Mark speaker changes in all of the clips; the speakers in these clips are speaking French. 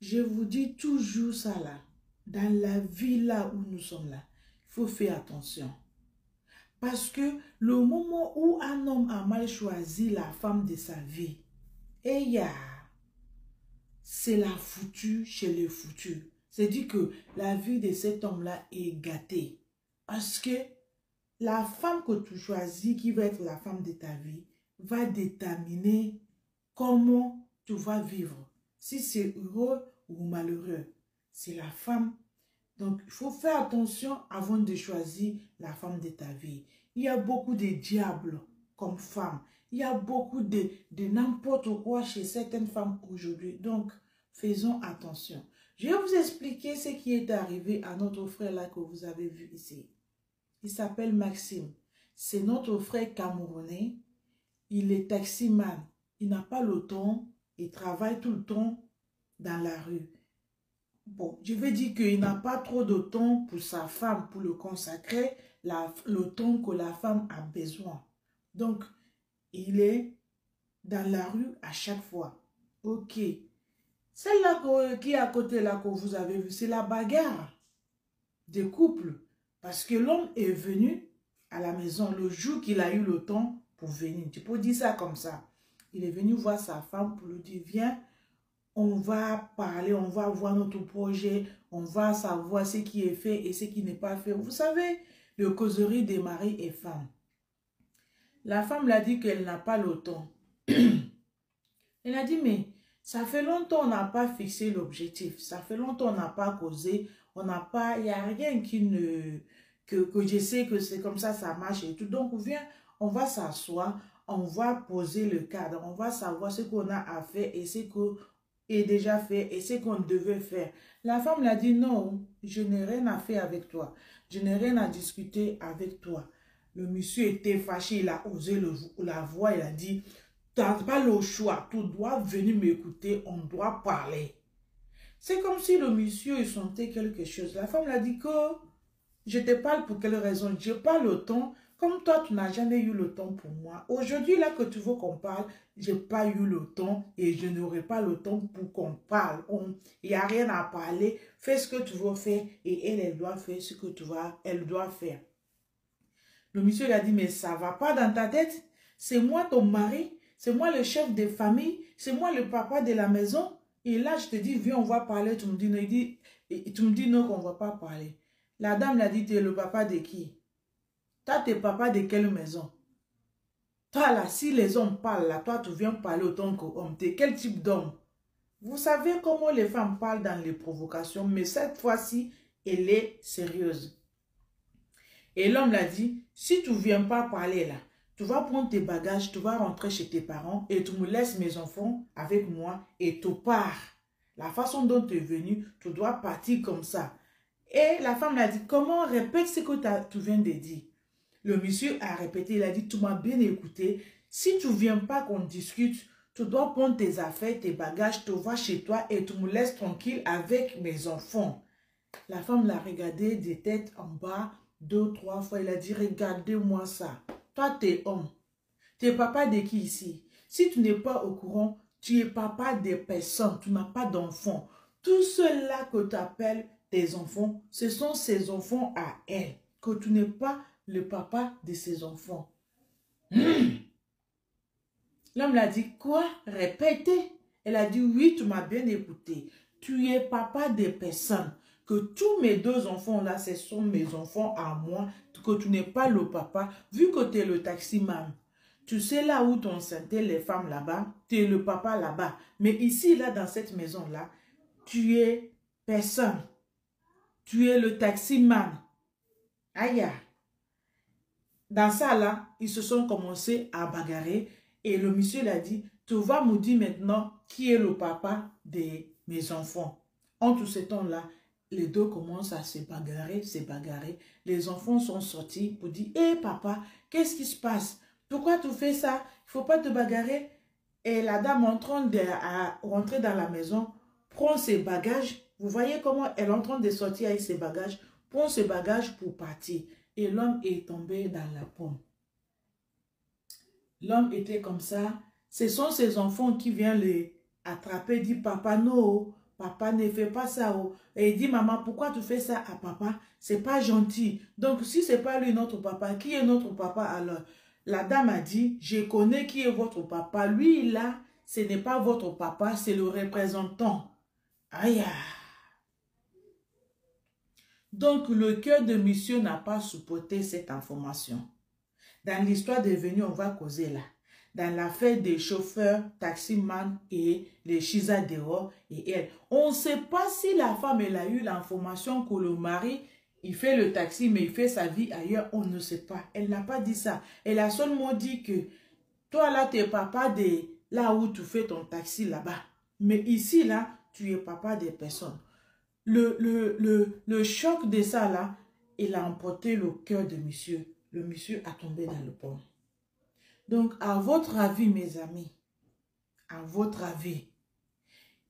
Speaker 1: Je vous dis toujours ça là. Dans la vie là où nous sommes là, il faut faire attention. Parce que le moment où un homme a mal choisi la femme de sa vie, c'est la foutue chez les foutus. C'est-à-dire que la vie de cet homme-là est gâtée. Parce que la femme que tu choisis, qui va être la femme de ta vie, va déterminer comment tu vas vivre. Si c'est heureux ou malheureux, c'est la femme. Donc, il faut faire attention avant de choisir la femme de ta vie. Il y a beaucoup de diables comme femmes. Il y a beaucoup de n'importe quoi chez certaines femmes aujourd'hui. Donc, faisons attention. Je vais vous expliquer ce qui est arrivé à notre frère là que vous avez vu ici. Il s'appelle Maxime. C'est notre frère camerounais. Il est taximan. Il n'a pas le temps. Il travaille tout le temps dans la rue. Bon, je vais dire qu'il n'a pas trop de temps pour sa femme, pour le consacrer, le temps que la femme a besoin. Donc, il est dans la rue à chaque fois. Ok. Celle-là qui est à côté là que vous avez vu, c'est la bagarre des couples. Parce que l'homme est venu à la maison le jour qu'il a eu le temps pour venir. Tu peux dire ça comme ça. Il est venu voir sa femme pour lui dire, viens, on va parler, on va voir notre projet, on va savoir ce qui est fait et ce qui n'est pas fait. Vous savez, le causerie des maris et femmes. La femme l'a dit qu'elle n'a pas le temps. Elle a dit, mais ça fait longtemps qu'on n'a pas fixé l'objectif. Ça fait longtemps qu'on n'a pas causé. On n'a pas, il n'y a rien qui ne, que je sais que c'est comme ça marche et tout. Donc, viens, on va s'asseoir, on va poser le cadre, on va savoir ce qu'on a à faire et ce qu'on est déjà fait et ce qu'on devait faire. La femme l'a dit, non, je n'ai rien à faire avec toi. Je n'ai rien à discuter avec toi. Le monsieur était fâché, il a osé la voix, il a dit, tu n'as pas le choix, tu dois venir m'écouter, on doit parler. C'est comme si le monsieur il sentait quelque chose. La femme l'a dit que je te parle pour quelle raison? Je n'ai pas le temps. Comme toi, tu n'as jamais eu le temps pour moi. Aujourd'hui, là que tu veux qu'on parle, je n'ai pas eu le temps et je n'aurai pas le temps pour qu'on parle. Il n'y a rien à parler. Fais ce que tu veux faire et elle doit faire ce que elle doit faire. Le monsieur lui a dit, mais ça ne va pas dans ta tête. C'est moi ton mari. C'est moi le chef de famille. C'est moi le papa de la maison. Et là, je te dis, viens, on va parler. Tu me dis non, qu'on ne va pas parler. La dame l'a dit, tu es le papa de qui? Toi, tu es papa de quelle maison? Toi, là, si les hommes parlent, là, toi, tu viens parler autant qu'homme. Tu es quel type d'homme? Vous savez comment les femmes parlent dans les provocations, mais cette fois-ci, elle est sérieuse. Et l'homme l'a dit, si tu ne viens pas parler là, tu vas prendre tes bagages, tu vas rentrer chez tes parents et tu me laisses mes enfants avec moi et tu pars. La façon dont tu es venu, tu dois partir comme ça. Et la femme l'a dit, comment? Répète ce que tu viens de dire. Le monsieur a répété, il a dit, tu m'as bien écouté. Si tu ne viens pas qu'on discute, tu dois prendre tes affaires, tes bagages, tu vas chez toi et tu me laisses tranquille avec mes enfants. La femme l'a regardé des têtes en bas, 2, 3 fois. Il a dit, regardez-moi ça. Toi, tu es homme. Tu es papa de qui ici? Si tu n'es pas au courant, tu es papa des personnes. Tu n'as pas d'enfants. Tous ceux-là que tu appelles tes enfants, ce sont ses enfants à elle. Que tu n'es pas le papa de ses enfants. L'homme l'a dit, quoi? Répétez. Elle a dit, oui, tu m'as bien écouté. Tu es papa des personnes. Que tous mes 2 enfants là, ce sont mes enfants à moi. Que tu n'es pas le papa. Vu que tu es le taximan. Tu sais là où t'ont senté les femmes là-bas. Tu es le papa là-bas. Mais ici, là, dans cette maison-là, tu es personne. Tu es le taximan. Aïe. Dans ça là, ils se sont commencés à bagarrer. Et le monsieur l'a dit, tu vas me dire maintenant qui est le papa de mes enfants. En tout ce temps-là, les deux commencent à se bagarrer. Les enfants sont sortis pour dire, hé papa, qu'est-ce qui se passe? Pourquoi tu fais ça? Il ne faut pas te bagarrer. Et la dame en train de rentrer dans la maison, prend ses bagages. Vous voyez comment elle est en train de sortir avec ses bagages. Prend ses bagages pour partir. Et l'homme est tombé dans la pomme. L'homme était comme ça. Ce sont ses enfants qui viennent les attraper, dit papa, non, papa ne fait pas ça. Oh. Et il dit, maman, pourquoi tu fais ça à papa? C'est pas gentil. Donc, si c'est pas lui notre papa, qui est notre papa alors? La dame a dit, je connais qui est votre papa. Lui, là, ce n'est pas votre papa, c'est le représentant. Aïe, aïe. Donc, le cœur de monsieur n'a pas supporté cette information. Dans l'histoire de venue, on va causer là. Dans l'affaire des chauffeurs, taximan et les Chisadero et elle. On ne sait pas si la femme elle a eu l'information que le mari, il fait le taxi, mais il fait sa vie ailleurs. On ne sait pas. Elle n'a pas dit ça. Elle a seulement dit que toi là, tu es papa de là où tu fais ton taxi là-bas. Mais ici là, tu es papa des personnes. Le choc de ça là, il a emporté le cœur de monsieur. Le monsieur a tombé dans le pont. Donc, à votre avis, mes amis, à votre avis,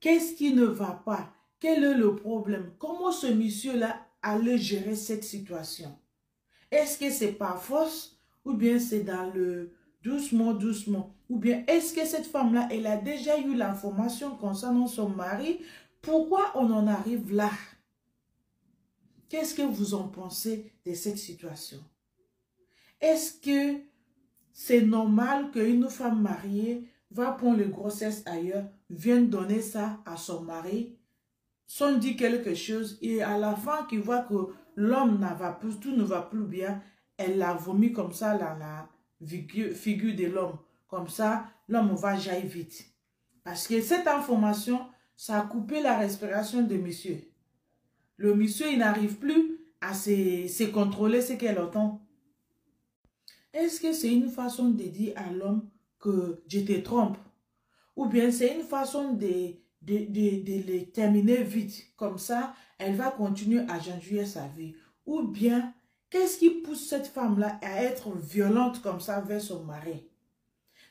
Speaker 1: qu'est-ce qui ne va pas? Quel est le problème? Comment ce monsieur-là allait gérer cette situation? Est-ce que c'est par force ou bien c'est dans le doucement, doucement? Ou bien est-ce que cette femme-là, elle a déjà eu l'information concernant son mari? Pourquoi on en arrive là? Qu'est-ce que vous en pensez de cette situation? Est-ce que c'est normal qu'une femme mariée va prendre une grossesse ailleurs, vienne donner ça à son mari, sans dire quelque chose, et à la fin, qu'il voit que l'homme ne va plus, tout ne va plus bien, elle l'a vomi comme ça dans la figure de l'homme. Comme ça, l'homme va jaillir vite. Parce que cette information, ça a coupé la respiration de monsieur. Le monsieur, il n'arrive plus à se contrôler ce qu'elle entend. Est-ce que c'est une façon de dire à l'homme que je te trompe? Ou bien c'est une façon de les terminer vite. Comme ça, elle va continuer à jouir sa vie. Ou bien, qu'est-ce qui pousse cette femme-là à être violente comme ça vers son mari?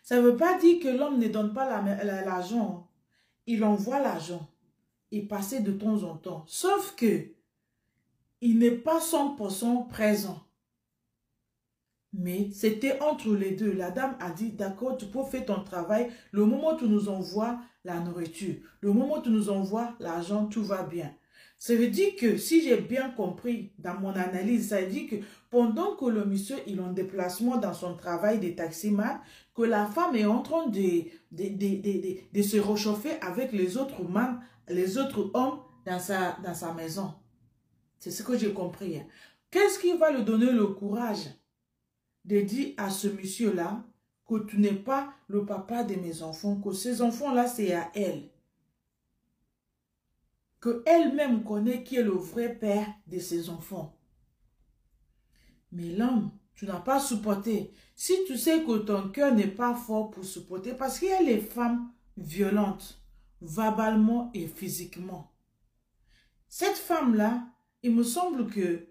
Speaker 1: Ça ne veut pas dire que l'homme ne donne pas l'argent. Il envoie l'argent. Il passe de temps en temps. Sauf que il n'est pas 100% présent. Mais c'était entre les deux. La dame a dit, d'accord, tu peux faire ton travail. Le moment où tu nous envoies la nourriture, le moment où tu nous envoies l'argent, tout va bien. Ça veut dire que, si j'ai bien compris dans mon analyse, ça veut dire que pendant que le monsieur il est en déplacement dans son travail de taximan, que la femme est en train de se réchauffer avec les autres hommes dans sa maison. C'est ce que j'ai compris. Qu'est-ce qui va lui donner le courage de dire à ce monsieur-là que tu n'es pas le papa de mes enfants, que ces enfants-là, c'est à elle. Que elle-même connaît qui est le vrai père de ses enfants. Mais l'homme, tu n'as pas supporté. Si tu sais que ton cœur n'est pas fort pour supporter, parce qu'il y a les femmes violentes, verbalement et physiquement. Cette femme-là, il me semble que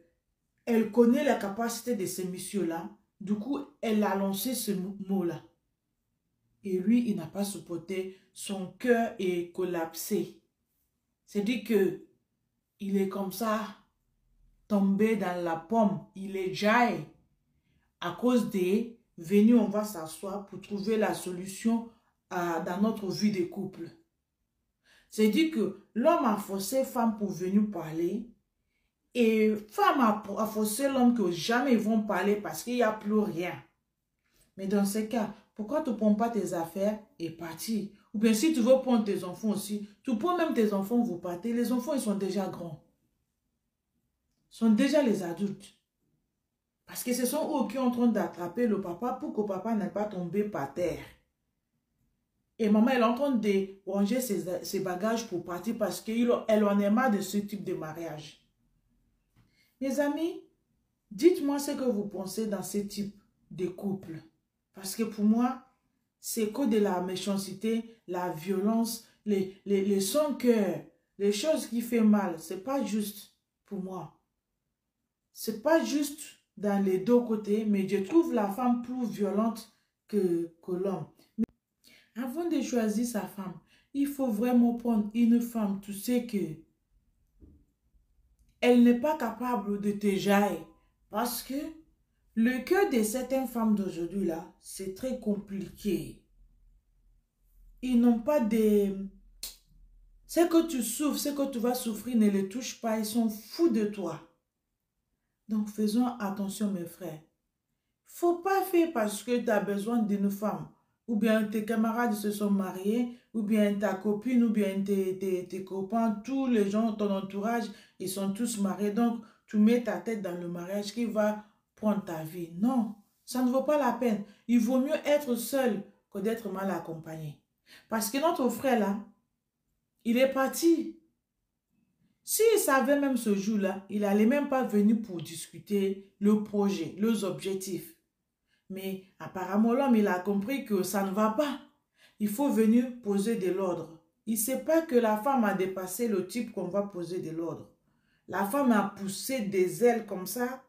Speaker 1: elle connaît la capacité de ces messieurs-là. Du coup, elle a lancé ce mot-là. Et lui, il n'a pas supporté. Son cœur est collapsé. C'est-à-dire que il est comme ça, tombé dans la pomme. Il est jailli. À cause des venus, on va s'asseoir pour trouver la solution dans notre vie de couple. C'est-à-dire que l'homme a forcé femme pour venir parler. Et femme a forcé l'homme que jamais ils vont parler parce qu'il n'y a plus rien. Mais dans ce cas, pourquoi tu ne prends pas tes affaires et partir? Ou bien si tu veux prendre tes enfants aussi, tu prends même tes enfants, vous partez. Les enfants, ils sont déjà grands. Ils sont déjà les adultes. Parce que ce sont eux qui sont en train d'attraper le papa pour que papa n'ait pas tombé par terre. Et maman, elle est en train de ranger ses bagages pour partir parce qu'elle en est marre de ce type de mariage. Mes amis, dites-moi ce que vous pensez dans ce type de couple. Parce que pour moi, c'est que de la méchanceté, la violence, les sans-cœur, les choses qui font mal. Ce n'est pas juste pour moi. Ce n'est pas juste dans les deux côtés, mais je trouve la femme plus violente que l'homme. Avant de choisir sa femme, il faut vraiment prendre une femme, tu sais que elle n'est pas capable de te jaillir. Parce que le cœur de certaines femmes d'aujourd'hui là, c'est très compliqué. Ils n'ont pas de... Ce que tu souffres, ce que tu vas souffrir, ne les touche pas. Ils sont fous de toi. Donc, faisons attention, mes frères. Faut pas faire parce que tu as besoin d'une femme. Ou bien tes camarades se sont mariés, ou bien ta copine, ou bien tes copains, tous les gens, ton entourage, ils sont tous mariés. Donc, tu mets ta tête dans le mariage qui va prendre ta vie. Non, ça ne vaut pas la peine. Il vaut mieux être seul que d'être mal accompagné. Parce que notre frère là, il est parti. S'il savait même ce jour-là, il n'allait même pas venir pour discuter le projet, les objectifs. Mais apparemment, l'homme, il a compris que ça ne va pas. Il faut venir poser de l'ordre. Il ne sait pas que la femme a dépassé le type qu'on va poser de l'ordre. La femme a poussé des ailes comme ça.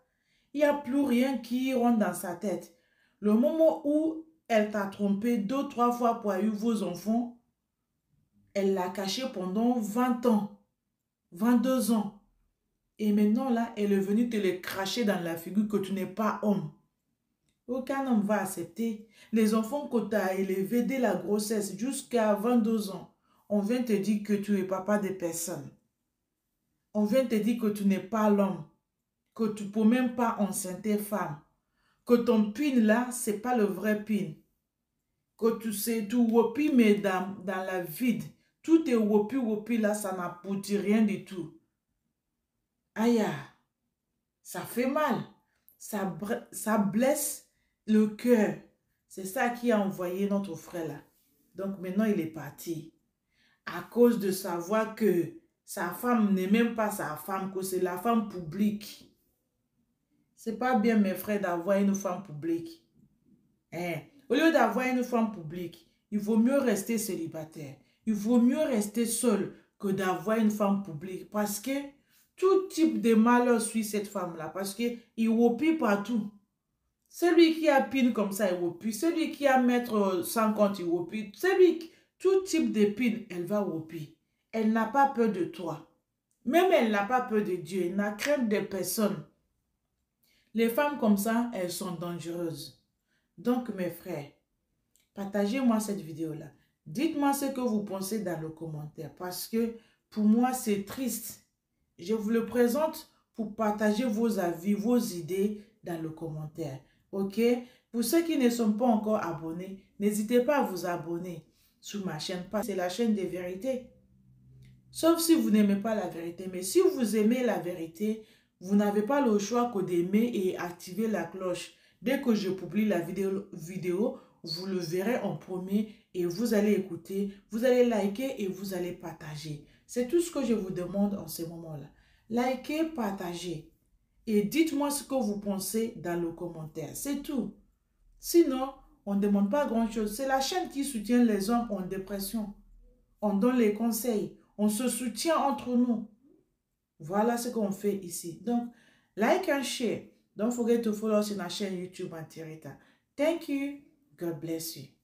Speaker 1: Il n'y a plus rien qui rentre dans sa tête. Le moment où elle t'a trompé 2-3 fois pour avoir eu vos enfants, elle l'a caché pendant 20 ans, 22 ans. Et maintenant, là, elle est venue te le cracher dans la figure que tu n'es pas homme. Aucun homme va accepter. Les enfants que tu as élevés dès la grossesse jusqu'à 22 ans, on vient te dire que tu es papa de personne. On vient te dire que tu n'es pas l'homme, que tu ne peux même pas enceinter femme, que ton pin là, ce n'est pas le vrai pin, que tu sais, tu whoopis mais dans la vide. Tout est whoopis là, ça n'aboutit rien du tout. Aïe, ça fait mal, ça blesse le cœur. C'est ça qui a envoyé notre frère là. Donc maintenant, il est parti. À cause de savoir que sa femme n'est même pas sa femme, que c'est la femme publique. C'est pas bien, mes frères, d'avoir une femme publique. Hein? Au lieu d'avoir une femme publique, il vaut mieux rester célibataire. Il vaut mieux rester seul que d'avoir une femme publique. Parce que tout type de malheur suit cette femme-là. Parce qu'il whoopie partout. Celui qui a pin comme ça, il whoopie. Celui qui a mettre 50, il whoopie. Tout type de pin, elle va whoopie. Elle n'a pas peur de toi. Même elle n'a pas peur de Dieu. Elle n'a crainte de personne. Les femmes comme ça, elles sont dangereuses. Donc, mes frères, partagez-moi cette vidéo-là. Dites-moi ce que vous pensez dans le commentaire. Parce que pour moi, c'est triste. Je vous le présente pour partager vos avis, vos idées dans le commentaire. Ok? Pour ceux qui ne sont pas encore abonnés, n'hésitez pas à vous abonner sur ma chaîne. C'est la chaîne des vérités. Sauf si vous n'aimez pas la vérité. Mais si vous aimez la vérité, vous n'avez pas le choix que d'aimer et activer la cloche. Dès que je publie la vidéo, vous le verrez en premier et vous allez écouter, vous allez liker et vous allez partager. C'est tout ce que je vous demande en ce moment-là. Likez, partagez et dites-moi ce que vous pensez dans le commentaire. C'est tout. Sinon, on ne demande pas grand-chose. C'est la chaîne qui soutient les hommes en dépression. On donne les conseils. On se soutient entre nous. Voilà ce qu'on fait ici. Donc, like and share. Don't forget to follow us on our channel YouTube Antirita. Thank you. God bless you.